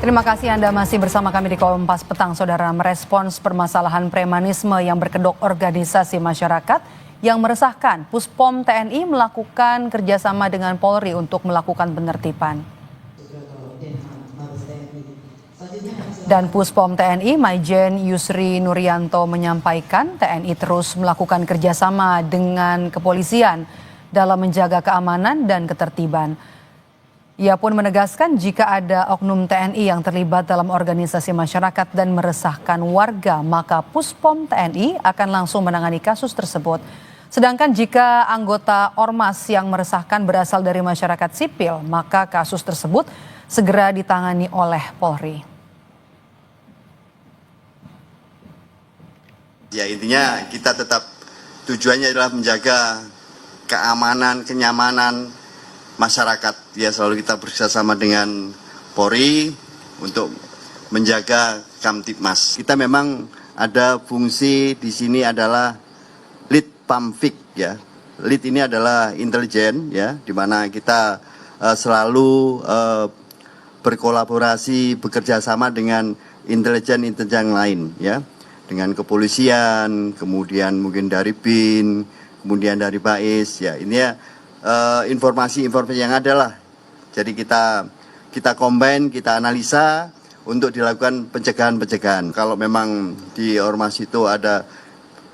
Terima kasih Anda masih bersama kami di Kompas Petang, Saudara. Merespons permasalahan premanisme yang berkedok organisasi masyarakat yang meresahkan, Puspom TNI melakukan kerjasama dengan Polri untuk melakukan penertiban. Dan Puspom TNI, Maijen Yusri Nuryanto menyampaikan TNI terus melakukan kerjasama dengan kepolisian dalam menjaga keamanan dan ketertiban. Ia pun menegaskan jika ada oknum TNI yang terlibat dalam organisasi masyarakat dan meresahkan warga, maka Puspom TNI akan langsung menangani kasus tersebut. Sedangkan jika anggota ormas yang meresahkan berasal dari masyarakat sipil, maka kasus tersebut segera ditangani oleh Polri. Ya, intinya kita tetap tujuannya adalah menjaga keamanan, kenyamanan masyarakat. Ya, selalu kita bekerjasama dengan Polri untuk menjaga Kamtibmas. Kita memang ada fungsi di sini adalah lead pamfik, ya. Lead ini adalah intelijen, ya, di mana kita selalu berkolaborasi, bekerja sama dengan intelijen lain, ya, dengan kepolisian, kemudian mungkin dari BIN, kemudian dari BAIS, ya. Ini ya informasi-informasi yang ada lah. Jadi kita combine, kita analisa untuk dilakukan pencegahan-pencegahan. Kalau memang di ormas itu ada,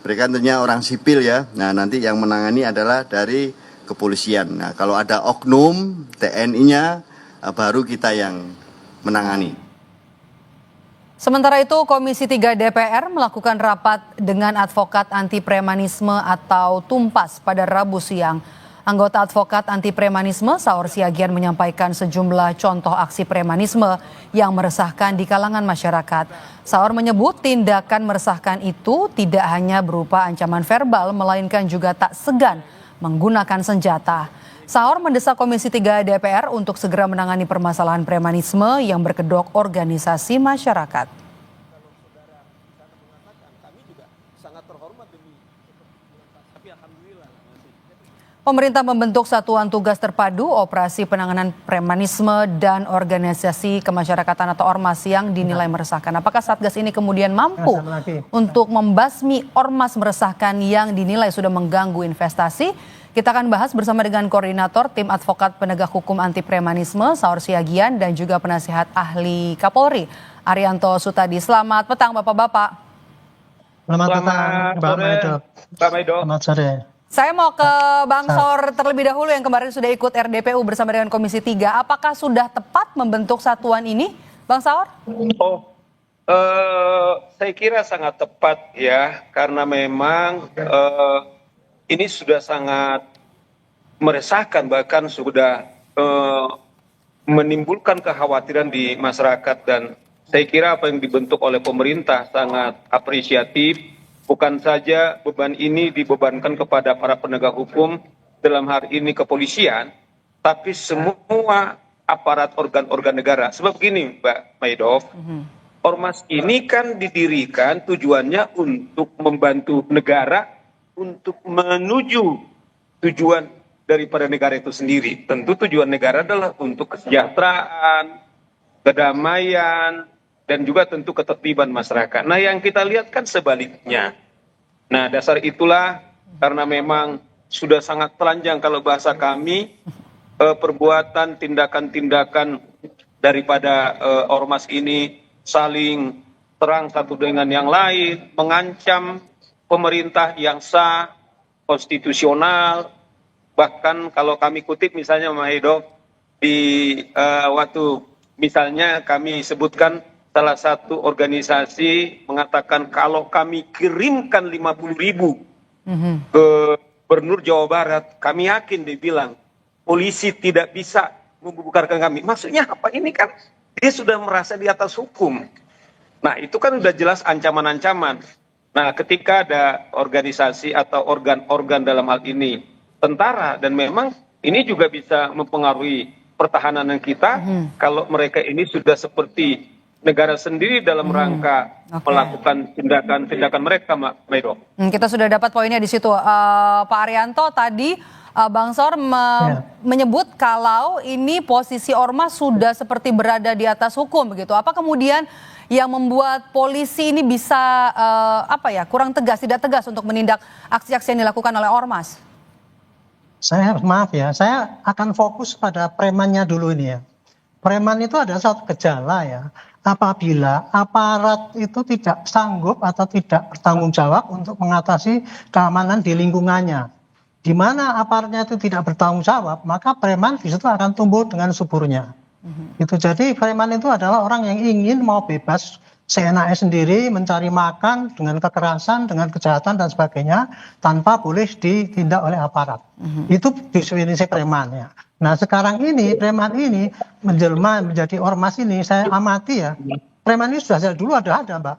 mereka tentunya orang sipil, ya. Nah, nanti yang menangani adalah dari kepolisian. Nah, kalau ada oknum TNI-nya, baru kita yang menangani. Sementara itu, Komisi 3 DPR melakukan rapat dengan advokat anti premanisme atau Tumpas pada Rabu siang. Anggota advokat anti premanisme Saur Siagian menyampaikan sejumlah contoh aksi premanisme yang meresahkan di kalangan masyarakat. Saur menyebut tindakan meresahkan itu tidak hanya berupa ancaman verbal, melainkan juga tak segan menggunakan senjata. Saur mendesak Komisi 3 DPR untuk segera menangani permasalahan premanisme yang berkedok organisasi masyarakat. Pemerintah membentuk Satuan Tugas Terpadu Operasi Penanganan Premanisme dan Organisasi Kemasyarakatan atau Ormas yang dinilai meresahkan. Apakah Satgas ini kemudian mampu untuk membasmi ormas meresahkan yang dinilai sudah mengganggu investasi? Kita akan bahas bersama dengan Koordinator Tim Advokat Penegak Hukum Anti Premanisme Saur Siagian dan juga Penasihat Ahli Kapolri Arianto Sutadi. Selamat petang Bapak-Bapak. Selamat petang Mbak Maido. Selamat sore. Saya mau ke Bang Saur terlebih dahulu yang kemarin sudah ikut RDPU bersama dengan Komisi 3. Apakah sudah tepat membentuk satuan ini, Bang Saur? Saya kira sangat tepat, ya, karena memang ini sudah sangat meresahkan, bahkan sudah menimbulkan kekhawatiran di masyarakat, dan saya kira apa yang dibentuk oleh pemerintah sangat apresiatif. Bukan saja beban ini dibebankan kepada para penegak hukum, dalam hal ini kepolisian, tapi semua aparat organ-organ negara. Sebab gini, Mbak Maido, ormas ini kan didirikan tujuannya untuk membantu negara untuk menuju tujuan daripada negara itu sendiri. Tentu tujuan negara adalah untuk kesejahteraan, kedamaian, dan juga tentu ketertiban masyarakat. Nah, yang kita lihat kan sebaliknya. Nah, dasar itulah karena memang sudah sangat telanjang kalau bahasa kami, perbuatan tindakan-tindakan daripada ormas ini saling terang satu dengan yang lain, mengancam pemerintah yang sah, konstitusional. Bahkan kalau kami kutip misalnya Maido, di waktu misalnya kami sebutkan salah satu organisasi mengatakan kalau kami kirimkan 50.000 ke Gubernur Jawa Barat, kami yakin dia bilang polisi tidak bisa membubarkan kami. Maksudnya apa? Ini kan dia sudah merasa di atas hukum. Nah, itu kan sudah jelas ancaman-ancaman. Nah, ketika ada organisasi atau organ-organ dalam hal ini tentara, dan memang ini juga bisa mempengaruhi pertahanan kita kalau mereka ini sudah seperti negara sendiri dalam rangka melakukan tindakan-tindakan mereka, Mbak Maido. Kita sudah dapat poinnya di situ. Pak Arianto, tadi Bang Saur menyebut kalau ini posisi ormas sudah seperti berada di atas hukum begitu. Apa kemudian yang membuat polisi ini bisa kurang tegas, tidak tegas untuk menindak aksi-aksi yang dilakukan oleh ormas? Maaf ya, saya akan fokus pada premannya dulu ini ya. Preman itu adalah satu gejala ya. Apabila aparat itu tidak sanggup atau tidak bertanggung jawab untuk mengatasi keamanan di lingkungannya. Di mana aparatnya itu tidak bertanggung jawab, maka preman di situ akan tumbuh dengan suburnya. Itu jadi preman itu adalah orang yang ingin mau bebas seenaknya sendiri, mencari makan dengan kekerasan, dengan kejahatan dan sebagainya tanpa boleh ditindak oleh aparat. Itu definisi preman ya. Nah sekarang ini preman ini menjelma menjadi ormas ini saya amati ya. Preman ini sudah dulu ada Mbak.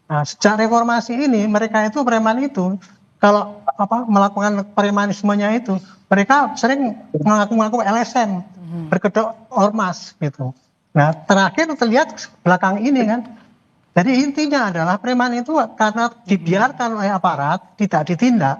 Nah sejak reformasi ini mereka itu preman itu kalau melakukan premanismenya itu mereka sering mengaku-ngaku LSM, berkedok ormas gitu. Nah terakhir terlihat belakang ini kan. Jadi intinya adalah preman itu karena dibiarkan oleh aparat, tidak ditindak,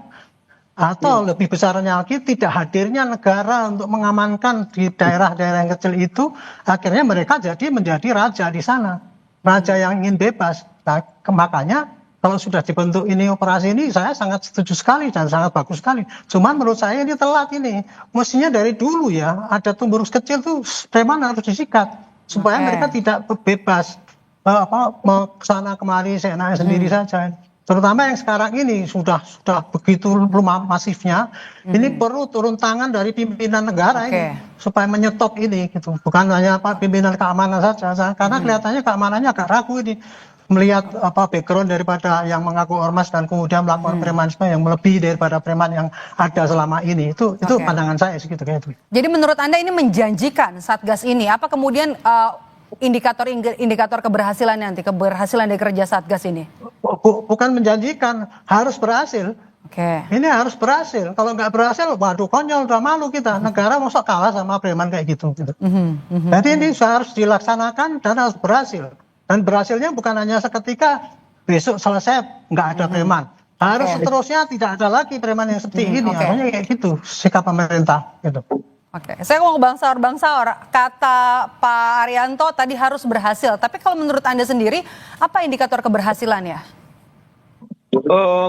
atau lebih besarnya lagi tidak hadirnya negara untuk mengamankan di daerah-daerah yang kecil itu, akhirnya mereka menjadi raja di sana. Raja yang ingin bebas. Nah, makanya kalau sudah dibentuk ini operasi ini, saya sangat setuju sekali dan sangat bagus sekali. Cuman menurut saya ini telat ini. Mestinya dari dulu ya, ada tumburus kecil tuh preman harus disikat. Supaya mereka tidak bebas. Kesana kemari seenaknya sendiri saja. Terutama yang sekarang ini sudah begitu masifnya, ini perlu turun tangan dari pimpinan negara ini supaya menyetop ini gitu. Bukan hanya pimpinan keamanan saja, karena kelihatannya keamanannya agak ragu ini melihat background daripada yang mengaku ormas dan kemudian melakukan premanisme yang lebih daripada preman yang ada selama ini. Itu pandangan saya segitu kayak itu. Jadi menurut Anda ini menjanjikan Satgas ini? Apa kemudian indikator keberhasilan nanti, keberhasilan dari kerja Satgas ini? Bukan menjanjikan, harus berhasil. Ini harus berhasil. Kalau nggak berhasil, waduh konyol, udah malu kita. Negara masa kalah sama preman kayak gitu. Jadi ini harus dilaksanakan dan harus berhasil. Dan berhasilnya bukan hanya seketika besok selesai nggak ada preman. Harus seterusnya tidak ada lagi preman yang seperti ini. Harusnya kayak gitu sikap pemerintah. Gitu. Saya mau ke Bang Saur, kata Pak Arianto tadi harus berhasil. Tapi kalau menurut Anda sendiri, apa indikator keberhasilan ya?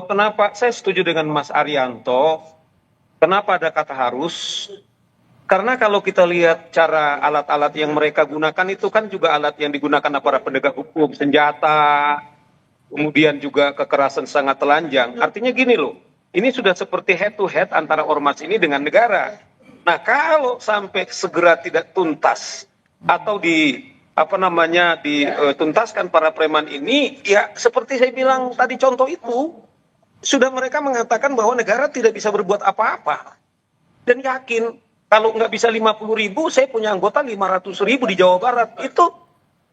Kenapa saya setuju dengan Mas Arianto? Kenapa ada kata harus? Karena kalau kita lihat cara alat-alat yang mereka gunakan itu kan juga alat yang digunakan aparat penegak hukum, senjata, kemudian juga kekerasan sangat telanjang. Artinya gini loh, ini sudah seperti head to head antara ormas ini dengan negara. Nah, kalau sampai segera tidak tuntas atau dituntaskan para preman ini, ya seperti saya bilang tadi contoh itu, sudah mereka mengatakan bahwa negara tidak bisa berbuat apa-apa. Dan yakin kalau nggak bisa 50.000, saya punya anggota 500.000 di Jawa Barat. Itu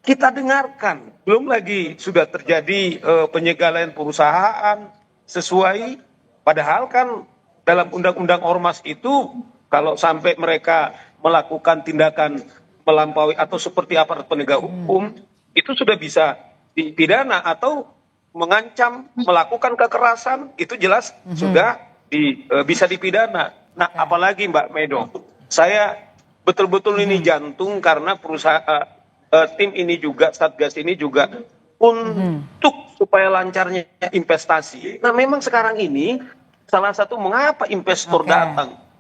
kita dengarkan. Belum lagi sudah terjadi penyegalan perusahaan sesuai, padahal kan dalam undang-undang ormas itu kalau sampai mereka melakukan tindakan melampaui atau seperti aparat penegak hukum, itu sudah bisa dipidana atau mengancam melakukan kekerasan, itu jelas sudah bisa dipidana. Nah, apalagi Mbak Medo, saya betul-betul ini jantung karena perusahaan tim ini juga, Satgas ini juga untuk supaya lancarnya investasi. Nah, memang sekarang ini salah satu mengapa investor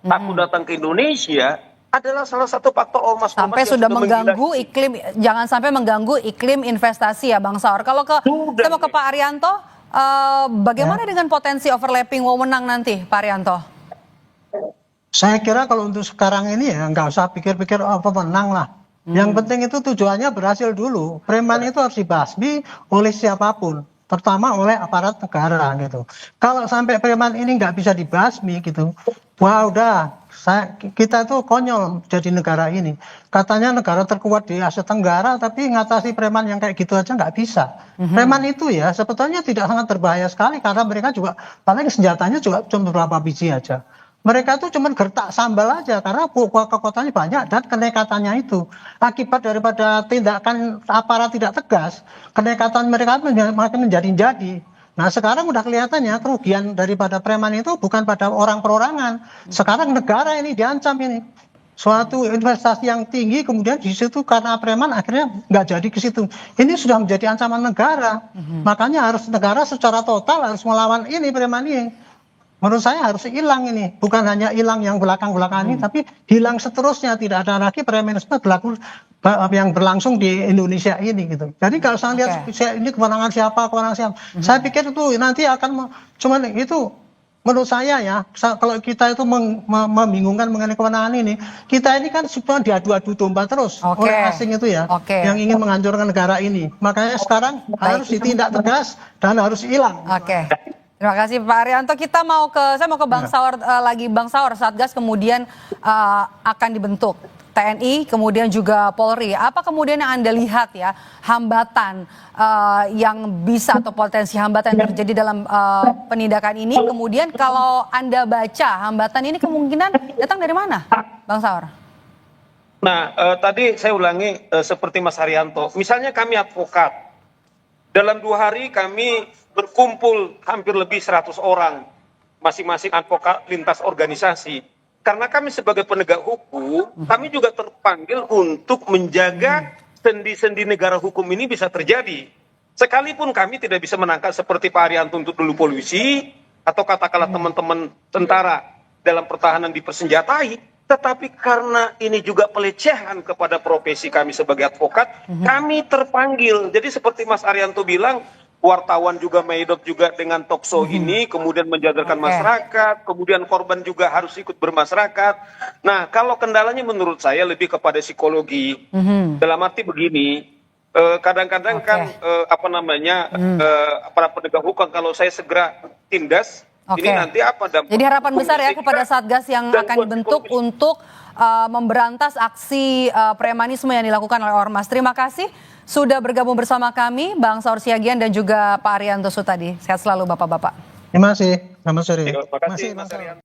takut datang ke Indonesia adalah salah satu faktor ormas sampai sudah mengganggu iklim, jangan sampai mengganggu iklim investasi ya Bang Saur. Kalau saya mau ke Pak Arianto, bagaimana dengan potensi overlapping wewenang nanti Pak Arianto? Saya kira kalau untuk sekarang ini ya nggak usah pikir-pikir apa menang lah. Yang penting itu tujuannya berhasil dulu. Preman itu harus dibasmi oleh siapapun, terutama oleh aparat negara gitu. Kalau sampai preman ini nggak bisa dibasmi gitu, wah udah kita tuh konyol jadi negara ini. Katanya negara terkuat di Asia Tenggara, tapi ngatasi preman yang kayak gitu aja nggak bisa. Preman itu ya sebetulnya tidak sangat berbahaya sekali karena mereka juga paling senjatanya juga cuma beberapa biji aja. Mereka tuh cuma gertak sambal aja karena kekuatannya banyak dan kenekatannya itu akibat daripada tindakan aparat tidak tegas, kenekatan mereka makin menjadi-jadi. Nah sekarang udah kelihatannya kerugian daripada preman itu bukan pada orang perorangan. Sekarang negara ini diancam ini. Suatu investasi yang tinggi kemudian di situ karena preman akhirnya nggak jadi ke situ. Ini sudah menjadi ancaman negara. Makanya harus negara secara total harus melawan ini preman ini. Menurut saya harus hilang ini, bukan hanya hilang yang belakang-belakang ini, tapi hilang seterusnya, tidak ada lagi premanisme yang berlangsung di Indonesia ini gitu. Jadi kalau saya lihat ini kewenangan siapa, saya pikir itu nanti akan cuman itu menurut saya ya, kalau kita itu membingungkan mengenai kewenangan ini, kita ini kan cuma diadu-adu domba terus oleh asing itu ya, yang ingin menghancurkan negara ini. Makanya sekarang harus ditindak tegas dan harus hilang. Terima kasih Pak Arianto. Saya mau ke Bang Saur lagi. Bang Saur, Satgas kemudian akan dibentuk. TNI kemudian juga Polri. Apa kemudian yang Anda lihat ya hambatan yang bisa atau potensi hambatan yang terjadi dalam penindakan ini? Kemudian kalau Anda baca hambatan ini kemungkinan datang dari mana, Bang Saur? Nah, tadi saya ulangi seperti Mas Haryanto. Misalnya kami advokat, dalam 2 hari kami berkumpul hampir lebih 100 orang, masing-masing advokat lintas organisasi. Karena kami sebagai penegak hukum, kami juga terpanggil untuk menjaga sendi-sendi negara hukum ini bisa terjadi. Sekalipun kami tidak bisa menangkap seperti Pak Arianto untuk dulu polisi, atau katakanlah teman-teman tentara dalam pertahanan dipersenjatai, tetapi karena ini juga pelecehan kepada profesi kami sebagai advokat, kami terpanggil. Jadi seperti Mas Arianto bilang, wartawan juga medok juga dengan talkshow ini, kemudian menjadarkan masyarakat, kemudian korban juga harus ikut bermasyarakat. Nah, kalau kendalanya menurut saya lebih kepada psikologi. Dalam arti begini, kadang-kadang kan para penegak hukum kalau saya segera tindas, ini nanti apa dampaknya? Jadi harapan besar ya kepada Satgas yang akan dibentuk untuk memberantas aksi premanisme yang dilakukan oleh Ormas. Terima kasih sudah bergabung bersama kami, Bang Saur Siagian dan juga Pak Arianto Sutadi. Sehat selalu Bapak-Bapak. Terima kasih. Selamat sore. Terima kasih Mas Arianto.